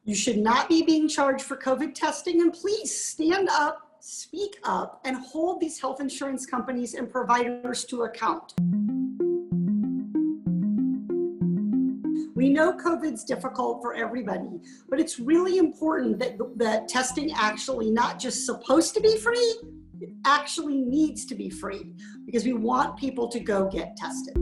You should not be being charged for COVID testing, and please stand up, speak up, and hold these health insurance companies and providers to account. We know COVID's difficult for everybody, but it's really important that testing actually not just supposed to be free, it actually needs to be free because we want people to go get tested.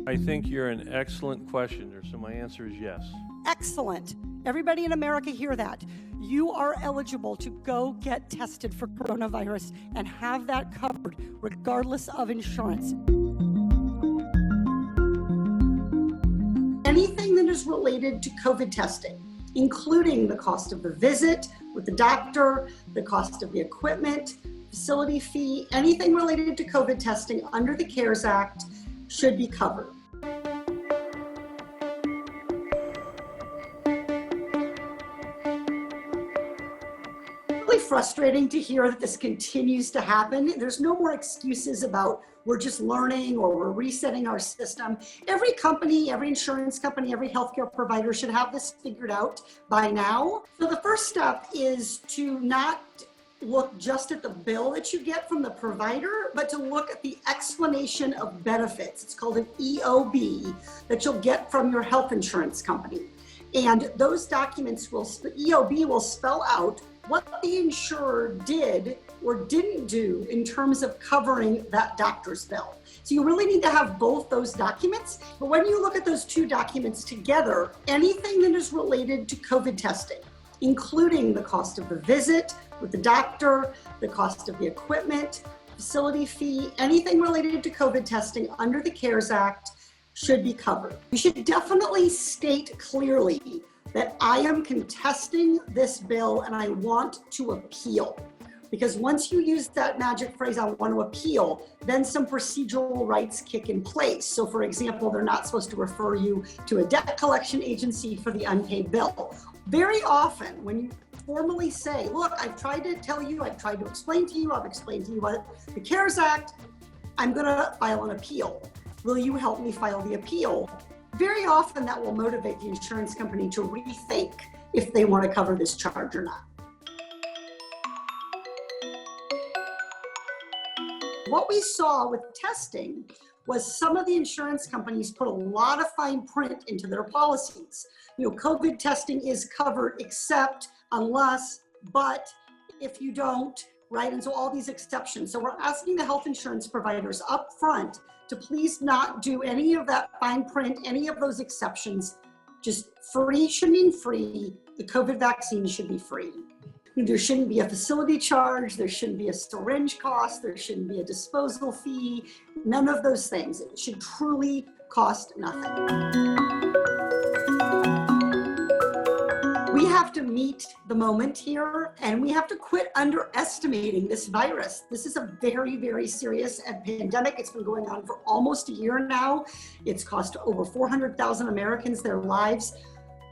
I think you're an excellent questioner, so my answer is yes. Excellent. Everybody in America hear that. You are eligible to go get tested for coronavirus and have that covered regardless of insurance. Anything that is related to COVID testing, including the cost of the visit with the doctor, the cost of the equipment, facility fee, anything related to COVID testing under the CARES Act should be covered. Really frustrating to hear that this continues to happen. There's no more excuses about we're just learning or we're resetting our system. Every company, every insurance company, every healthcare provider should have this figured out by now. So the first step is to not look just at the bill that you get from the provider, but to look at the explanation of benefits. It's called an EOB that you'll get from your health insurance company. And those documents the EOB will spell out what the insurer did or didn't do in terms of covering that doctor's bill. So you really need to have both those documents. But when you look at those two documents together, anything that is related to COVID testing, including the cost of the visit with the doctor, the cost of the equipment, facility fee, anything related to COVID testing under the CARES Act should be covered. You should definitely state clearly that I am contesting this bill and I want to appeal. Because once you use that magic phrase, I want to appeal, then some procedural rights kick in place. So for example, they're not supposed to refer you to a debt collection agency for the unpaid bill. Very often when you formally say, look, I've tried to tell you, I've tried to explain to you, I've explained to you what the CARES Act, I'm gonna file an appeal. Will you help me file the appeal? Very often that will motivate the insurance company to rethink if they want to cover this charge or not. What we saw with testing was some of the insurance companies put a lot of fine print into their policies. You know, COVID testing is covered except, unless, but, if you don't, right? And so all these exceptions. So we're asking the health insurance providers up front to please not do any of that fine print, any of those exceptions. Just free should mean free. The COVID vaccine should be free. There shouldn't be a facility charge. There shouldn't be a syringe cost. There shouldn't be a disposal fee. None of those things. It should truly cost nothing. We have to meet the moment here, and we have to quit underestimating this virus. This is a very, very serious pandemic. It's been going on for almost a year now. It's cost over 400,000 Americans their lives.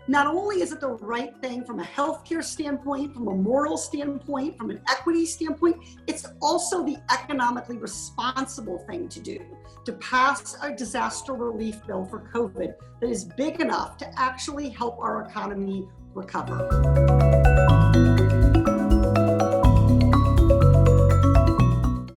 Not only is it the right thing from a healthcare standpoint, from a moral standpoint, from an equity standpoint, it's also the economically responsible thing to do, to pass a disaster relief bill for COVID that is big enough to actually help our economy recover.